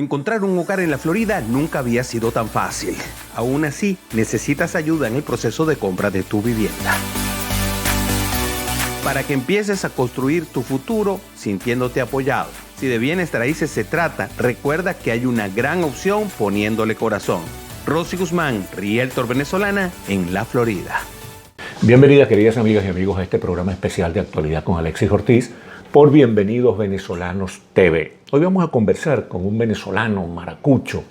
Encontrar un hogar en la Florida nunca había sido tan fácil. Aún así, necesitas ayuda en el proceso de compra de tu vivienda. Para que empieces a construir tu futuro sintiéndote apoyado. Si de bienes raíces se trata, recuerda que hay una gran opción poniéndole corazón. Rosy Guzmán, Realtor venezolana en la Florida. Bienvenidas, queridas amigas y amigos, a este programa especial de actualidad con Alexis Ortiz por Bienvenidos Venezolanos TV. Hoy vamos a conversar con un venezolano maracucho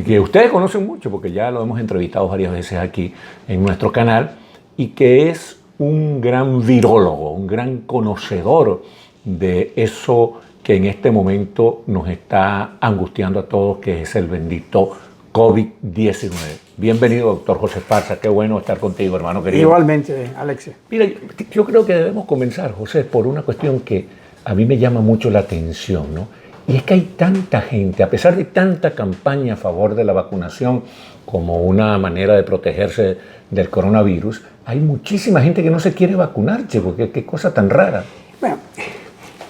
que ustedes conocen mucho porque ya lo hemos entrevistado varias veces aquí en nuestro canal y que es un gran virólogo, un gran conocedor de eso que en este momento nos está angustiando a todos, que es el bendito COVID-19. Bienvenido, doctor José Esparza. Qué bueno estar contigo, hermano querido. Igualmente, Alexis. Mira, yo creo que debemos comenzar, José, por una cuestión que a mí me llama mucho la atención, ¿no? Y es que hay tanta gente, a pesar de tanta campaña a favor de la vacunación como una manera de protegerse del coronavirus, hay muchísima gente que no se quiere vacunar, chico. Qué cosa tan rara. Bueno,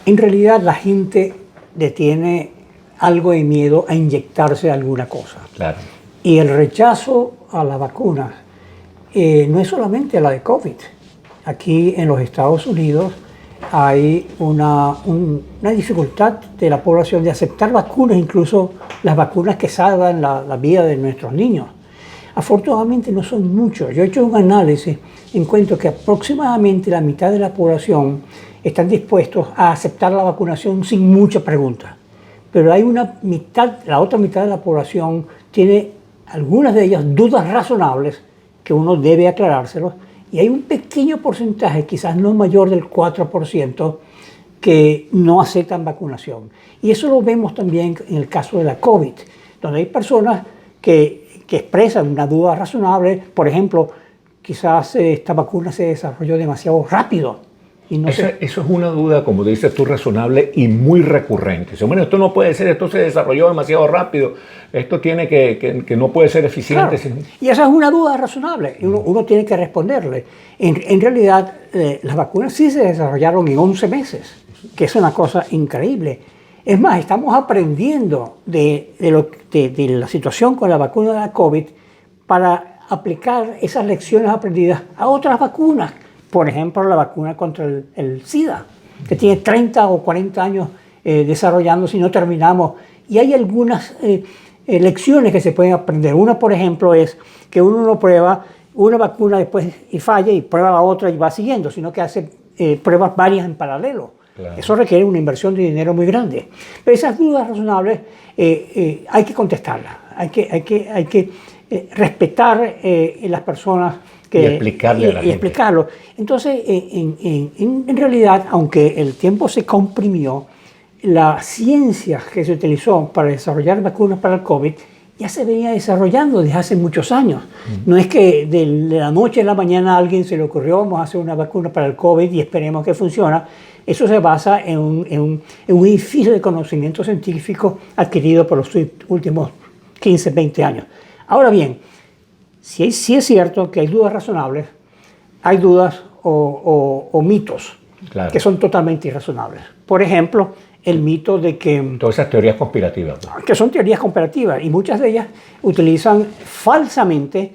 en realidad la gente le tiene algo de miedo a inyectarse alguna cosa. Claro. Y el rechazo a la vacuna no es solamente la de COVID. Aquí en los Estados Unidos hay una dificultad de la población de aceptar vacunas, incluso las vacunas que salvan la vida de nuestros niños. Afortunadamente no son muchos. Yo he hecho un análisis, encuentro que aproximadamente la mitad de la población están dispuestos a aceptar la vacunación sin mucha pregunta. Pero hay una mitad, la otra mitad de la población tiene algunas de ellas dudas razonables que uno debe aclarárselos, y hay un pequeño porcentaje, quizás no mayor del 4%, que no aceptan vacunación. Y eso lo vemos también en el caso de la COVID, donde hay personas que expresan una duda razonable. Por ejemplo, quizás esta vacuna se desarrolló demasiado rápido. Y no Eso es una duda, como dices tú, razonable y muy recurrente. Dice, bueno, esto no puede ser, esto se desarrolló demasiado rápido, esto tiene que no puede ser eficiente. Claro. Y esa es una duda razonable, y uno tiene que responderle. En realidad, las vacunas sí se desarrollaron en 11 meses, que es una cosa increíble. Es más, estamos aprendiendo de la situación con la vacuna de la COVID para aplicar esas lecciones aprendidas a otras vacunas. Por ejemplo, la vacuna contra el SIDA, que tiene 30 o 40 años desarrollándose y no terminamos. Y hay algunas lecciones que se pueden aprender. Una, por ejemplo, es que uno no prueba una vacuna después y falla y prueba la otra y va siguiendo, sino que hace pruebas varias en paralelo. Claro. Eso requiere una inversión de dinero muy grande. Pero esas dudas razonables hay que contestarlas. Hay que respetar las personas y explicarle a la gente. Explicarlo. Entonces, en realidad, aunque el tiempo se comprimió, la ciencia que se utilizó para desarrollar vacunas para el COVID ya se venía desarrollando desde hace muchos años. No es que de la noche a la mañana a alguien se le ocurrió vamos a hacer una vacuna para el COVID y esperemos que funcione. Eso se basa en un edificio de conocimiento científico adquirido por los últimos 15, 20 años. Ahora bien, sí es cierto que hay dudas razonables, hay dudas o mitos, claro, que son totalmente irrazonables. Por ejemplo, el mito de que... Todas esas teorías conspirativas. Que son teorías conspirativas, y muchas de ellas utilizan falsamente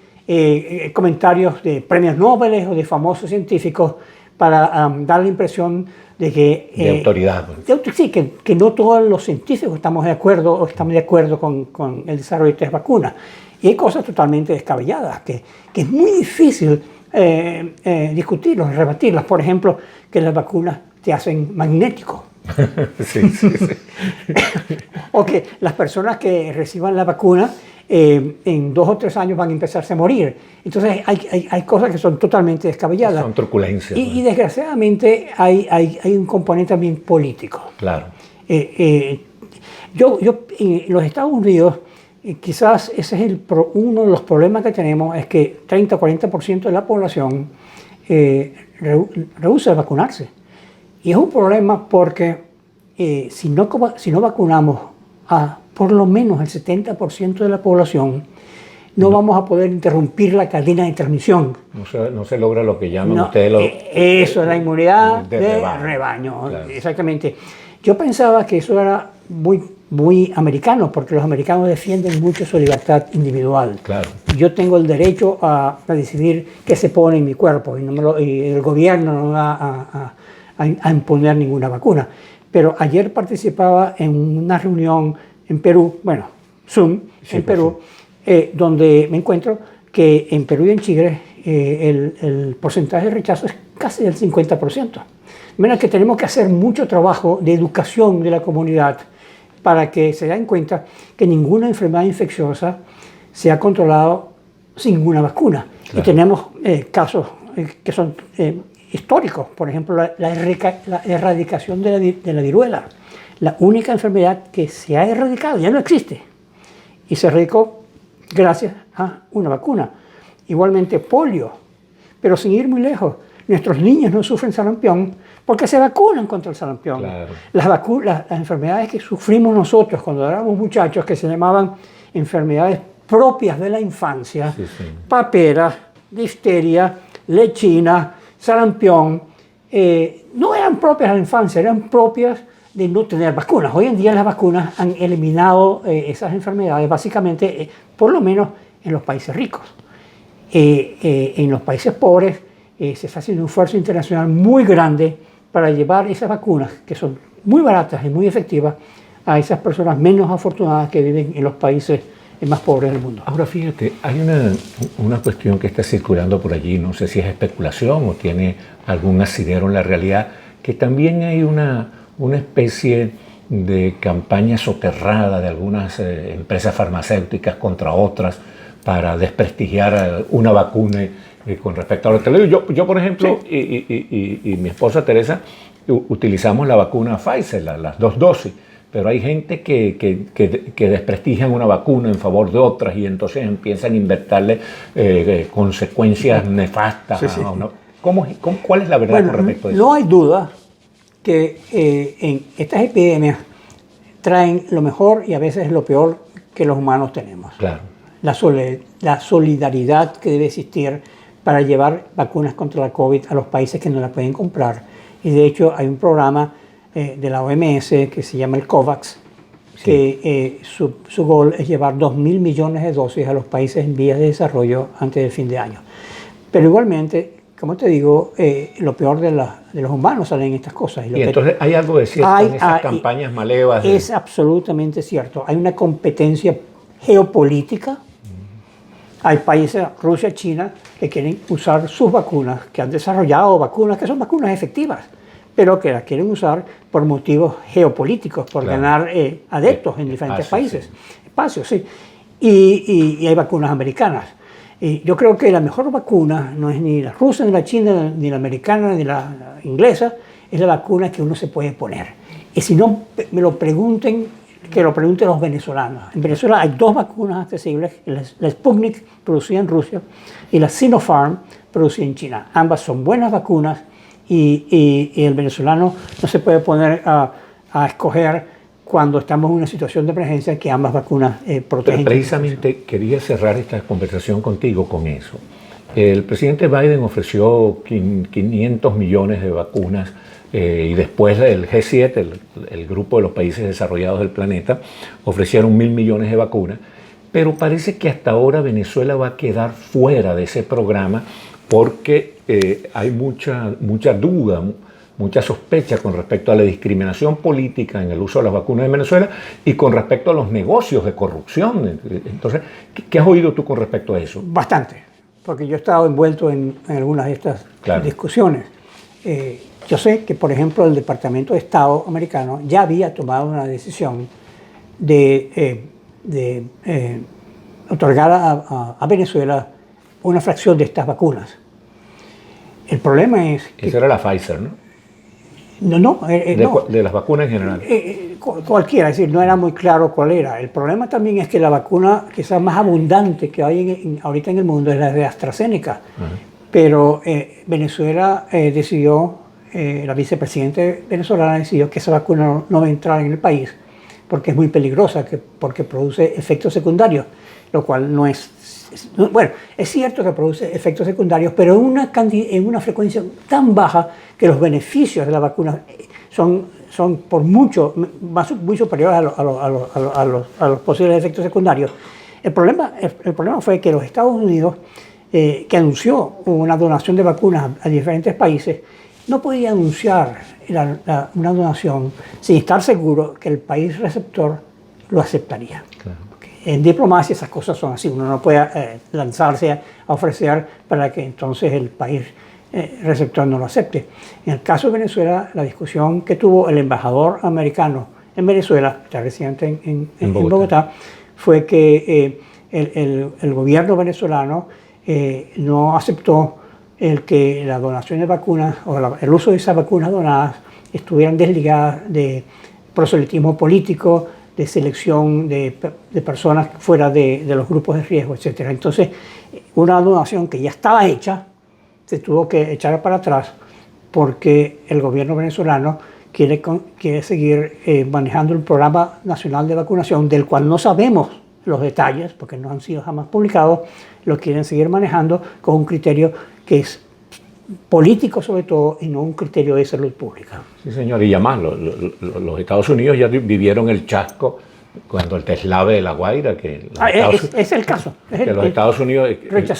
comentarios de premios Nobel o de famosos científicos para dar la impresión de que... de autoridad. Sí, que no todos los científicos estamos de acuerdo o estamos de acuerdo con el desarrollo de estas vacunas. Y hay cosas totalmente descabelladas que es muy difícil discutirlas, rebatirlas. Por ejemplo, que las vacunas te hacen magnético. Sí. O que las personas que reciban la vacuna en 2 o 3 años van a empezarse a morir. Entonces hay cosas que son totalmente descabelladas. Son truculencias. Y desgraciadamente hay un componente también político. Claro. Yo en los Estados Unidos, quizás ese es uno de los problemas que tenemos, es que 30 o 40% de la población rehúsa vacunarse. Y es un problema porque si no vacunamos a por lo menos el 70% de la población, no vamos a poder interrumpir la cadena de transmisión. No se logra lo que llaman ustedes eso es la inmunidad de rebaño. Claro. Exactamente. Yo pensaba que eso era muy muy americano, porque los americanos defienden mucho su libertad individual. Claro. Yo tengo el derecho a decidir qué se pone en mi cuerpo y el gobierno no va a imponer ninguna vacuna. Pero ayer participaba en una reunión en Perú, bueno, Zoom, sí, en Perú, sí. Donde me encuentro que en Perú y en Chile el porcentaje de rechazo es casi del 50%. De manera que tenemos que hacer mucho trabajo de educación de la comunidad para que se den cuenta que ninguna enfermedad infecciosa se ha controlado sin ninguna vacuna. Claro. Y tenemos casos que son históricos, por ejemplo, la erradicación de la viruela, la única enfermedad que se ha erradicado, ya no existe, y se erradicó gracias a una vacuna. Igualmente polio, pero sin ir muy lejos, nuestros niños no sufren sarampión porque se vacunan contra el sarampión. Claro. Las enfermedades que sufrimos nosotros cuando éramos muchachos, que se llamaban enfermedades propias de la infancia, sí, sí. Papera, difteria, lechina, sarampión, no eran propias de la infancia, eran propias de no tener vacunas. Hoy en día las vacunas han eliminado esas enfermedades, básicamente, por lo menos en los países ricos. En los países pobres se está haciendo un esfuerzo internacional muy grande para llevar esas vacunas, que son muy baratas y muy efectivas, a esas personas menos afortunadas que viven en los países más pobres del mundo. Ahora fíjate, hay una cuestión que está circulando por allí, no sé si es especulación o tiene algún asidero en la realidad, que también hay una especie de campaña soterrada de algunas empresas farmacéuticas contra otras para desprestigiar una vacuna con respecto a lo que le digo. Yo por ejemplo, sí. y mi esposa Teresa, utilizamos la vacuna Pfizer, las 2 dosis, pero hay gente que desprestigian una vacuna en favor de otras y entonces empiezan a inventarle consecuencias nefastas. Sí, sí. ¿Cuál es la verdad con respecto a eso? No hay duda que en estas epidemias traen lo mejor y a veces lo peor que los humanos tenemos. Claro. La solidaridad que debe existir para llevar vacunas contra la COVID a los países que no la pueden comprar. Y de hecho hay un programa de la OMS que se llama el COVAX, sí. Que su gol es llevar 2.000 millones de dosis a los países en vías de desarrollo antes del fin de año. Pero igualmente, como te digo, lo peor de los humanos salen en estas cosas. Y entonces hay algo de cierto en esas campañas malevas. Es absolutamente cierto. Hay una competencia geopolítica. Hay países, Rusia, China, que quieren usar sus vacunas, que han desarrollado vacunas que son vacunas efectivas, pero que las quieren usar por motivos geopolíticos, por claro. Ganar adeptos en diferentes países. Espacios, sí. Y hay vacunas americanas. Y yo creo que la mejor vacuna no es ni la rusa, ni la china, ni la americana, ni la inglesa, es la vacuna que uno se puede poner. Y si no me lo pregunten, que lo pregunten los venezolanos. En Venezuela hay 2 vacunas accesibles, la Sputnik, producida en Rusia, y la Sinopharm, producida en China. Ambas son buenas vacunas y el venezolano no se puede poner a escoger cuando estamos en una situación de emergencia que ambas vacunas protegen. Pero precisamente quería cerrar esta conversación contigo con eso. El presidente Biden ofreció 500 millones de vacunas y después el G7, el grupo de los países desarrollados del planeta, ofrecieron 1.000 millones de vacunas, pero parece que hasta ahora Venezuela va a quedar fuera de ese programa porque hay mucha duda, mucha sospecha con respecto a la discriminación política en el uso de las vacunas en Venezuela y con respecto a los negocios de corrupción. Entonces, ¿qué has oído tú con respecto a eso? Bastante, porque yo he estado envuelto en algunas de estas discusiones. Yo sé que, por ejemplo, el Departamento de Estado americano ya había tomado una decisión de otorgar a Venezuela una fracción de estas vacunas. El problema es que... Esa era la Pfizer, ¿no? No. De las vacunas en general. Cualquiera, es decir, no era muy claro cuál era. El problema también es que la vacuna quizás más abundante que hay ahorita en el mundo es la de AstraZeneca. Pero Venezuela decidió, la vicepresidenta venezolana decidió que esa vacuna no va a entrar en el país porque es muy peligrosa, porque produce efectos secundarios, lo cual no es... Bueno, es cierto que produce efectos secundarios, pero en una frecuencia tan baja que los beneficios de la vacuna son son por mucho, muy superiores a los posibles efectos secundarios. El problema fue que los Estados Unidos, que anunció una donación de vacunas a diferentes países, no podía anunciar una donación sin estar seguro que el país receptor lo aceptaría. Claro. En diplomacia esas cosas son así, uno no puede lanzarse a ofrecer para que entonces el país receptor no lo acepte. En el caso de Venezuela, la discusión que tuvo el embajador americano en Venezuela, está residente en Bogotá, fue que el gobierno venezolano no aceptó el que las donaciones de vacunas o el uso de esas vacunas donadas estuvieran desligadas de proselitismo político, de selección de personas fuera de los grupos de riesgo, etc. Entonces, una donación que ya estaba hecha se tuvo que echar para atrás porque el gobierno venezolano quiere seguir manejando el Programa Nacional de Vacunación, del cual no sabemos los detalles, porque no han sido jamás publicados, lo quieren seguir manejando con un criterio que es político sobre todo y no un criterio de salud pública. Sí, señor, y además los Estados Unidos ya vivieron el chasco cuando el deslave de La Guaira, que es el caso. Los Estados Unidos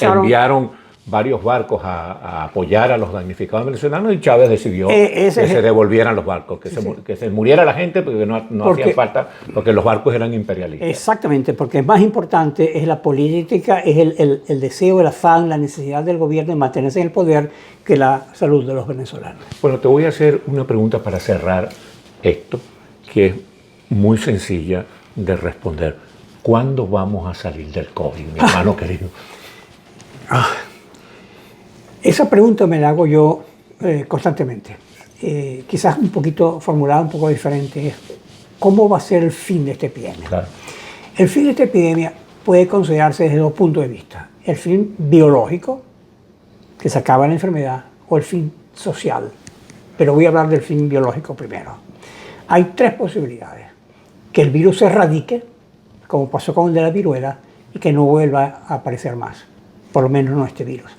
enviaron varios barcos a apoyar a los damnificados venezolanos y Chávez decidió que se devolvieran los barcos, que se muriera la gente porque no hacía falta, porque los barcos eran imperialistas. Exactamente, porque más importante es la política, es el deseo, el afán, la necesidad del gobierno de mantenerse en el poder que la salud de los venezolanos. Bueno, te voy a hacer una pregunta para cerrar esto, que es muy sencilla de responder. ¿Cuándo vamos a salir del COVID, mi hermano querido? Esa pregunta me la hago yo constantemente. Quizás un poquito formulada, un poco diferente. Es ¿cómo va a ser el fin de esta epidemia? Claro. El fin de esta epidemia puede considerarse desde dos puntos de vista. El fin biológico, que se acaba la enfermedad, o el fin social. Pero voy a hablar del fin biológico primero. Hay tres posibilidades. Que el virus se erradique, como pasó con el de la viruela, y que no vuelva a aparecer más. Por lo menos no este virus.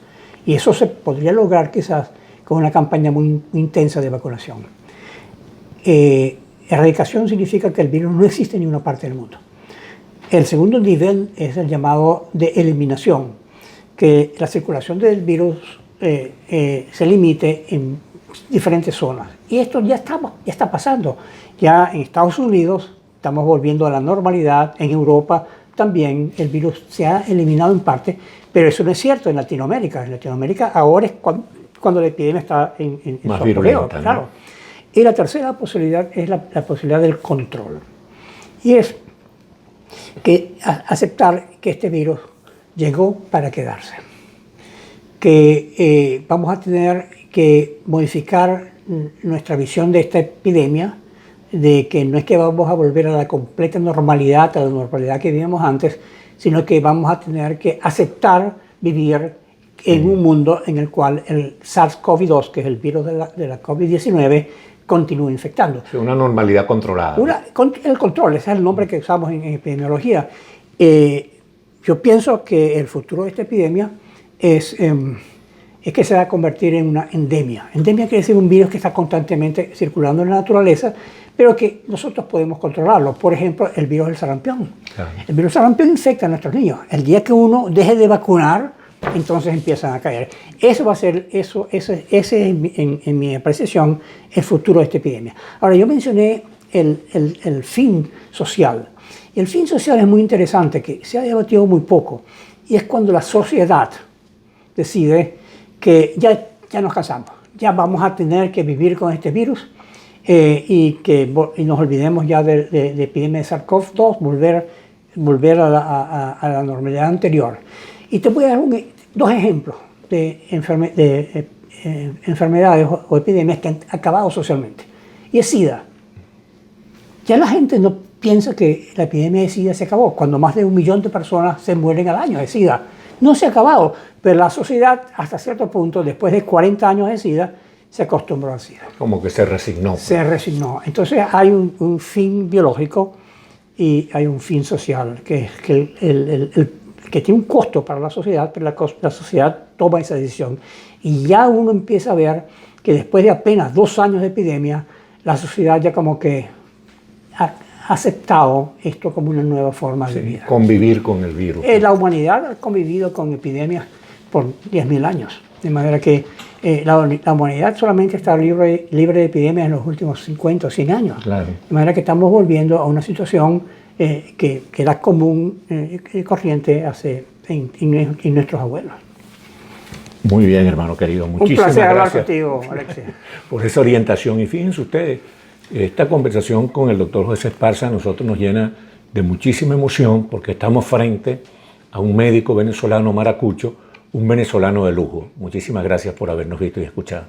Y eso se podría lograr quizás con una campaña muy intensa de vacunación. Erradicación significa que el virus no existe en ninguna parte del mundo. El segundo nivel es el llamado de eliminación, que la circulación del virus se limite en diferentes zonas. Y esto ya está pasando. Ya en Estados Unidos estamos volviendo a la normalidad, en Europa también el virus se ha eliminado en parte, pero eso no es cierto en Latinoamérica. En Latinoamérica ahora es cuando la epidemia está en más su virulenta, claro. ¿no? Y la tercera posibilidad es la posibilidad del control. Y es que aceptar que este virus llegó para quedarse. Que vamos a tener que modificar nuestra visión de esta epidemia, de que no es que vamos a volver a la completa normalidad, a la normalidad que vivíamos antes, sino que vamos a tener que aceptar vivir en un mundo en el cual el SARS-CoV-2, que es el virus de la COVID-19, continúa infectando. Sí, una normalidad controlada. El control, ese es el nombre que usamos en epidemiología. Yo pienso que el futuro de esta epidemia es que se va a convertir en una endemia. Endemia quiere decir un virus que está constantemente circulando en la naturaleza, pero que nosotros podemos controlarlo. Por ejemplo, el virus del sarampión. Claro. El virus del sarampión infecta a nuestros niños. El día que uno deje de vacunar, entonces empiezan a caer. Eso va a ser, ese es en mi apreciación, el futuro de esta epidemia. Ahora, yo mencioné el fin social. Y el fin social es muy interesante, que se ha debatido muy poco. Y es cuando la sociedad decide que ya nos cansamos, ya vamos a tener que vivir con este virus y nos olvidemos ya de epidemia de SARS-CoV-2, volver a la normalidad anterior. Y te voy a dar dos ejemplos de enfermedades o epidemias que han acabado socialmente. Y es SIDA. Ya la gente no piensa que la epidemia de SIDA se acabó, cuando más de 1 millón de personas se mueren al año de SIDA. No se ha acabado, pero la sociedad, hasta cierto punto, después de 40 años de SIDA, se acostumbró al SIDA. Como que se resignó. Se resignó. Entonces hay un fin biológico y hay un fin social, que tiene un costo para la sociedad, pero la sociedad toma esa decisión. Y ya uno empieza a ver que después de apenas 2 años de epidemia, la sociedad ya como que ha aceptado esto como una nueva forma de vida. Convivir con el virus. La humanidad ha convivido con epidemias por 10.000 años, de manera que la humanidad solamente está libre de epidemias en los últimos 50 o 100 años. Claro. De manera que estamos volviendo a una situación que era común y corriente en nuestros abuelos. Muy bien, hermano querido. Muchísimas Un placer hablar gracias contigo, Alexis. por esa orientación. Y fíjense ustedes, esta conversación con el doctor José Esparza a nosotros nos llena de muchísima emoción porque estamos frente a un médico venezolano maracucho, un venezolano de lujo. Muchísimas gracias por habernos visto y escuchado.